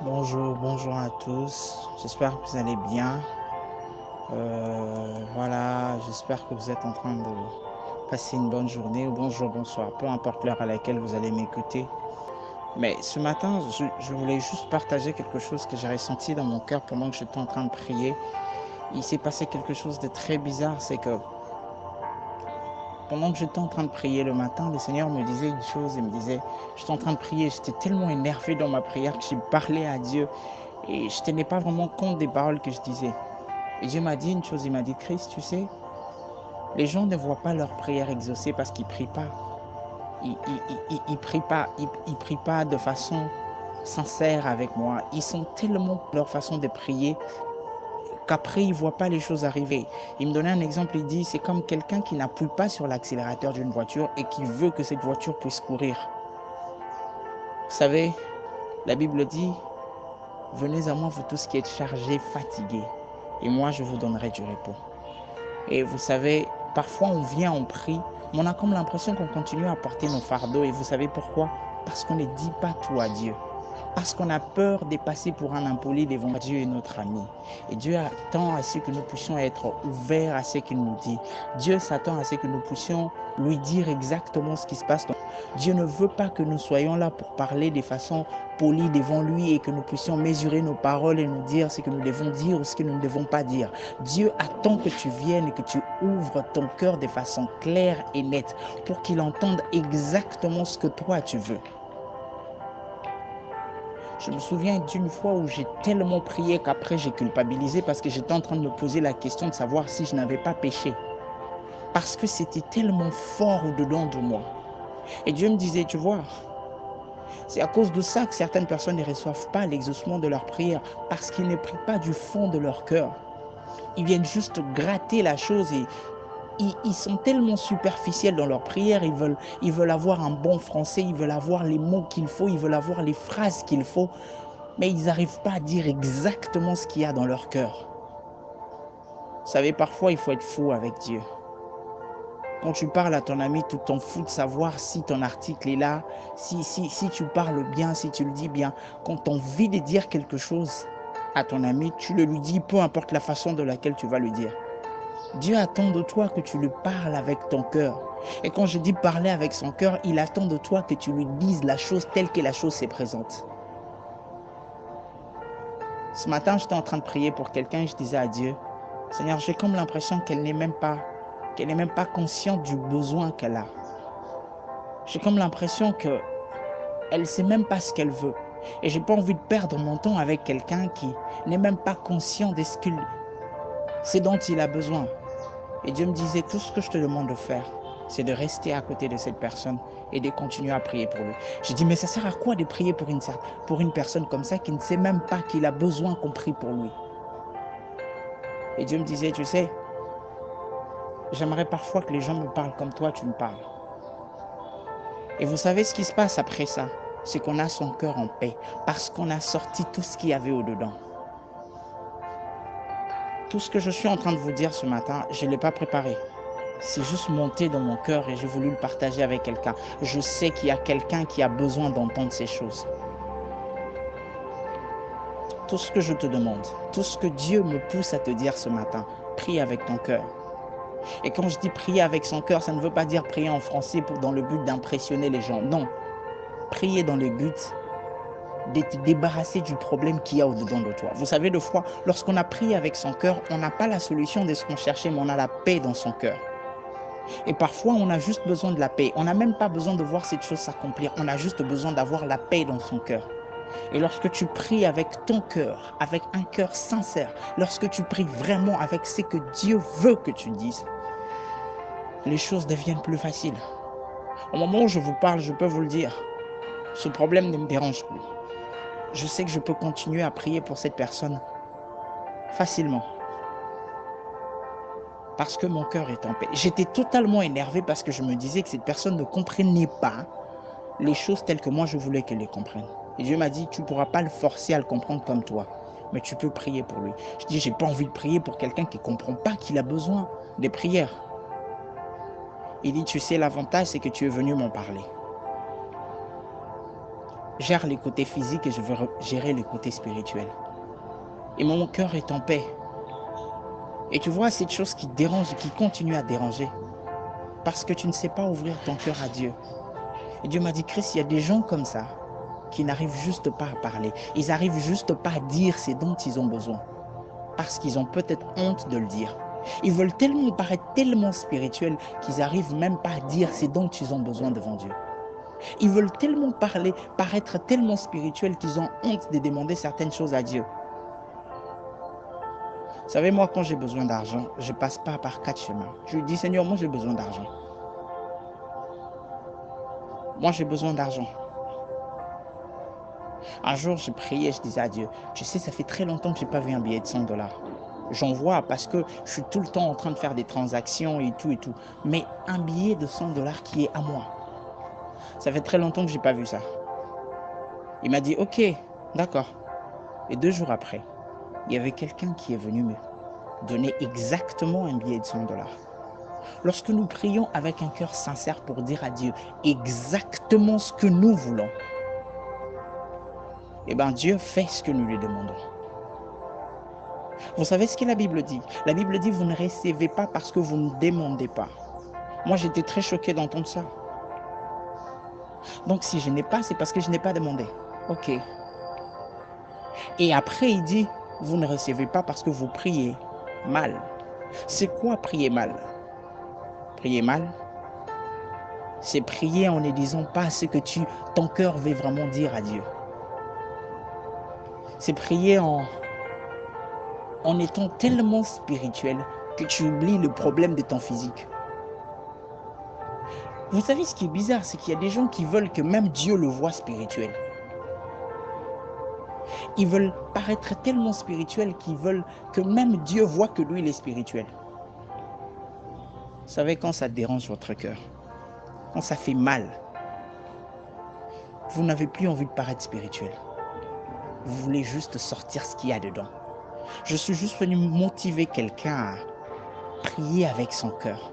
Bonjour à tous. J'espère que vous allez bien. Voilà, j'espère que vous êtes en train de passer une bonne journée ou bonjour, bonsoir, peu importe l'heure à laquelle vous allez m'écouter. Mais ce matin, je voulais juste partager quelque chose que j'ai ressenti dans mon cœur pendant que j'étais en train de prier. Il s'est passé quelque chose de très bizarre, c'est que pendant que j'étais en train de prier le matin, le Seigneur me disait une chose, il me disait, j'étais en train de prier, j'étais tellement énervé dans ma prière que j'ai parlé à Dieu et je tenais pas vraiment compte des paroles que je disais. Et Dieu m'a dit une chose, il m'a dit, Christ, tu sais, les gens ne voient pas leur prière exaucée parce qu'ils ne prient pas. Ils prient pas, ils prient pas de façon sincère avec moi. Ils sont tellement leur façon de prier qu'après, ils ne voient pas les choses arriver. Il me donnait un exemple, il dit, c'est comme quelqu'un qui n'appuie pas sur l'accélérateur d'une voiture et qui veut que cette voiture puisse courir. Vous savez, la Bible dit, venez à moi, vous tous qui êtes chargés, fatigués, et moi, je vous donnerai du repos. Et vous savez, parfois on vient, on prie, mais on a comme l'impression qu'on continue à porter nos fardeaux. Et vous savez pourquoi? Parce qu'on ne dit pas tout à Dieu. Parce qu'on a peur de passer pour un impoli devant Dieu et notre ami. Et Dieu attend à ce que nous puissions être ouverts à ce qu'il nous dit. Dieu s'attend à ce que nous puissions lui dire exactement ce qui se passe. Dieu ne veut pas que nous soyons là pour parler de façon polie devant lui et que nous puissions mesurer nos paroles et nous dire ce que nous devons dire ou ce que nous ne devons pas dire. Dieu attend que tu viennes et que tu ouvres ton cœur de façon claire et nette pour qu'il entende exactement ce que toi tu veux. Je me souviens d'une fois où j'ai tellement prié qu'après j'ai culpabilisé parce que j'étais en train de me poser la question de savoir si je n'avais pas péché. Parce que c'était tellement fort au-dedans de moi. Et Dieu me disait, tu vois, c'est à cause de ça que certaines personnes ne reçoivent pas l'exaucement de leur prière, parce qu'ils ne prient pas du fond de leur cœur. Ils viennent juste gratter la chose et ils sont tellement superficiels dans leur prière, ils veulent avoir un bon français, ils veulent avoir les mots qu'il faut, ils veulent avoir les phrases qu'il faut, mais ils n'arrivent pas à dire exactement ce qu'il y a dans leur cœur. Vous savez, parfois, il faut être fou avec Dieu. Quand tu parles à ton ami, tu t'en fous de savoir si ton article est là, si tu parles bien, si tu le dis bien. Quand tu as envie de dire quelque chose à ton ami, tu le lui dis, peu importe la façon de laquelle tu vas le dire. Dieu attend de toi que tu lui parles avec ton cœur. Et quand je dis parler avec son cœur, il attend de toi que tu lui dises la chose telle que la chose se présente. Ce matin, j'étais en train de prier pour quelqu'un et je disais à Dieu, Seigneur, j'ai comme l'impression qu'elle n'est même pas consciente du besoin qu'elle a. J'ai comme l'impression qu'elle ne sait même pas ce qu'elle veut. Et j'ai pas envie de perdre mon temps avec quelqu'un qui n'est même pas conscient de ce dont il a besoin. Et Dieu me disait, tout ce que je te demande de faire, c'est de rester à côté de cette personne et de continuer à prier pour lui. J'ai dit, mais ça sert à quoi de prier pour une personne comme ça qui ne sait même pas qu'il a besoin qu'on prie pour lui? Et Dieu me disait, tu sais, j'aimerais parfois que les gens me parlent comme toi, tu me parles. Et vous savez ce qui se passe après ça? C'est qu'on a son cœur en paix parce qu'on a sorti tout ce qu'il y avait au-dedans. Tout ce que je suis en train de vous dire ce matin, je ne l'ai pas préparé. C'est juste monté dans mon cœur et j'ai voulu le partager avec quelqu'un. Je sais qu'il y a quelqu'un qui a besoin d'entendre ces choses. Tout ce que je te demande, tout ce que Dieu me pousse à te dire ce matin, prie avec ton cœur. Et quand je dis prier avec son cœur, ça ne veut pas dire prier en français dans le but d'impressionner les gens. Non, prier dans le but de te débarrasser du problème qu'il y a au-dedans de toi. Vous savez, des fois, lorsqu'on a prié avec son cœur, on n'a pas la solution de ce qu'on cherchait, mais on a la paix dans son cœur. Et parfois, on a juste besoin de la paix. On n'a même pas besoin de voir cette chose s'accomplir. On a juste besoin d'avoir la paix dans son cœur. Et lorsque tu pries avec ton cœur, avec un cœur sincère, lorsque tu pries vraiment avec ce que Dieu veut que tu dises, les choses deviennent plus faciles. Au moment où je vous parle, je peux vous le dire, ce problème ne me dérange plus. Je sais que je peux continuer à prier pour cette personne facilement parce que mon cœur est en paix. J'étais totalement énervé parce que je me disais que cette personne ne comprenait pas les choses telles que moi je voulais qu'elle les comprenne. Et Dieu m'a dit, tu ne pourras pas le forcer à le comprendre comme toi, mais tu peux prier pour lui. Je dis, j'ai pas envie de prier pour quelqu'un qui ne comprend pas qu'il a besoin des prières. Il dit, tu sais, l'avantage, c'est que tu es venu m'en parler. gère les côtés physiques et je veux gérer les côtés spirituels. Et mon cœur est en paix. Et tu vois, cette chose qui dérange, qui continue à déranger, parce que tu ne sais pas ouvrir ton cœur à Dieu. Et Dieu m'a dit, Chris, il y a des gens comme ça qui n'arrivent juste pas à parler. Ils n'arrivent juste pas à dire ce dont ils ont besoin. Parce qu'ils ont peut-être honte de le dire. Ils veulent tellement paraître tellement spirituels qu'ils n'arrivent même pas à dire ce dont ils ont besoin devant Dieu. Ils veulent tellement paraître tellement spirituels qu'ils ont honte de demander certaines choses à Dieu. Vous savez, moi, quand j'ai besoin d'argent, je ne passe pas par 4 chemins. Je lui dis, Seigneur, moi, j'ai besoin d'argent. Moi, j'ai besoin d'argent. Un jour, je priais, je disais à Dieu, tu sais, ça fait très longtemps que je n'ai pas vu un billet de 100 dollars. J'en vois parce que je suis tout le temps en train de faire des transactions et tout et tout. Mais un billet de 100 dollars qui est à moi, ça fait très longtemps que je n'ai pas vu ça. Il m'a dit, ok, d'accord. Et 2 jours après, il y avait quelqu'un qui est venu me donner exactement un billet de 100 dollars. Lorsque nous prions avec un cœur sincère pour dire à Dieu exactement ce que nous voulons, eh bien Dieu fait ce que nous lui demandons. Vous savez ce que la Bible dit? La Bible dit, vous ne recevez pas parce que vous ne demandez pas. Moi, j'étais très choqué d'entendre ça. Donc, si je n'ai pas, c'est parce que je n'ai pas demandé. Ok. Et après, il dit, vous ne recevez pas parce que vous priez mal. C'est quoi prier mal? Prier mal, c'est prier en ne disant pas ce que ton cœur veut vraiment dire à Dieu. C'est prier en étant tellement spirituel que tu oublies le problème de ton physique. Vous savez ce qui est bizarre, c'est qu'il y a des gens qui veulent que même Dieu le voie spirituel. Ils veulent paraître tellement spirituels qu'ils veulent que même Dieu voit que lui, il est spirituel. Vous savez, quand ça dérange votre cœur, quand ça fait mal, vous n'avez plus envie de paraître spirituel. Vous voulez juste sortir ce qu'il y a dedans. Je suis juste venu motiver quelqu'un à prier avec son cœur.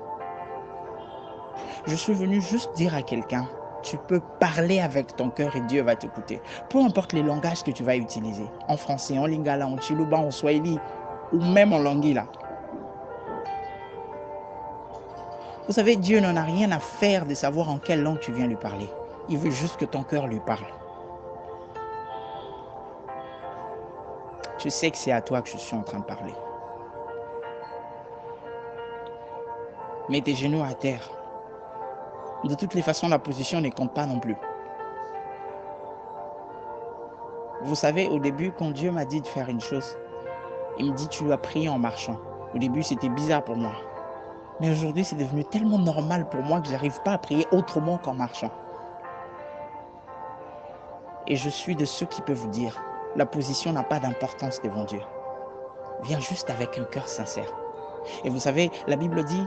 Je suis venu juste dire à quelqu'un, tu peux parler avec ton cœur et Dieu va t'écouter. Peu importe les langages que tu vas utiliser, en français, en lingala, en chiluba, en swahili, ou même en lingala. Vous savez, Dieu n'en a rien à faire de savoir en quelle langue tu viens lui parler. Il veut juste que ton cœur lui parle. Je sais que c'est à toi que je suis en train de parler. Mets tes genoux à terre. De toutes les façons, la position ne compte pas non plus. Vous savez, au début, quand Dieu m'a dit de faire une chose, il me dit, tu dois prier en marchant. Au début, c'était bizarre pour moi. Mais aujourd'hui, c'est devenu tellement normal pour moi que je n'arrive pas à prier autrement qu'en marchant. Et je suis de ceux qui peuvent vous dire, la position n'a pas d'importance devant Dieu. Viens juste avec un cœur sincère. Et vous savez, la Bible dit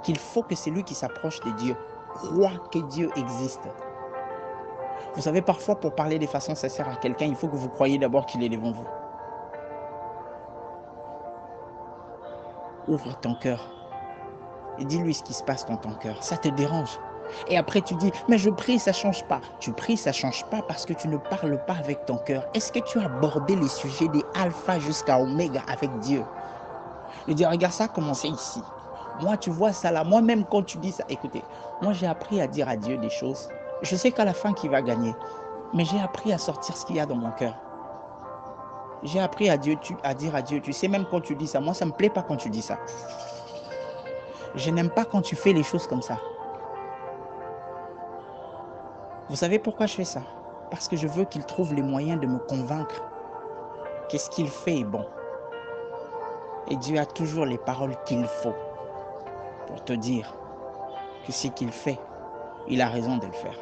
qu'il faut que celui qui s'approche de Dieu croit que Dieu existe. Vous savez, parfois, pour parler de façon sincère à quelqu'un, il faut que vous croyiez d'abord qu'il est devant vous. Ouvre ton cœur et dis-lui ce qui se passe dans ton cœur. Ça te dérange. Et après, tu dis, mais je prie, ça ne change pas. Tu pries, ça ne change pas parce que tu ne parles pas avec ton cœur. Est-ce que tu as abordé les sujets des alpha jusqu'à oméga avec Dieu? Je dis, regarde ça, commencer ici. Moi, tu vois ça là. Moi-même, quand tu dis ça, écoutez, moi, j'ai appris à dire à Dieu des choses. Je sais qu'à la fin, qui va gagner. Mais j'ai appris à sortir ce qu'il y a dans mon cœur. J'ai appris à dire à Dieu, tu sais, même quand tu dis ça, moi, ça ne me plaît pas quand tu dis ça. Je n'aime pas quand tu fais les choses comme ça. Vous savez pourquoi je fais ça? Parce que je veux qu'il trouve les moyens de me convaincre que ce qu'il fait est bon. Et Dieu a toujours les paroles qu'il faut pour te dire que ce qu'il fait, il a raison de le faire.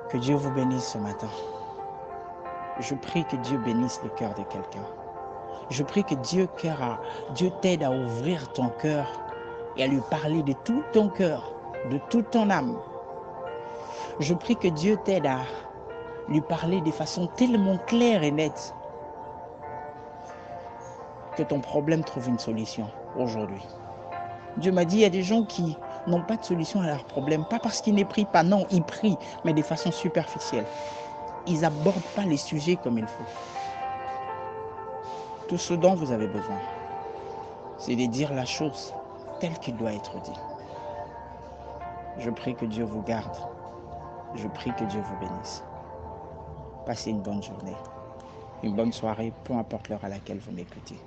Que Dieu vous bénisse ce matin. Je prie que Dieu bénisse le cœur de quelqu'un. Je prie que Dieu t'aide à ouvrir ton cœur et à lui parler de tout ton cœur, de toute ton âme. Je prie que Dieu t'aide à lui parler de façon tellement claire et nette que ton problème trouve une solution aujourd'hui. Dieu m'a dit, il y a des gens qui n'ont pas de solution à leurs problèmes. Pas parce qu'ils ne prient pas, non, ils prient, mais de façon superficielle. Ils n'abordent pas les sujets comme il faut. Tout ce dont vous avez besoin, c'est de dire la chose telle qu'il doit être dit. Je prie que Dieu vous garde. Je prie que Dieu vous bénisse. Passez une bonne journée, une bonne soirée, peu importe l'heure à laquelle vous m'écoutez.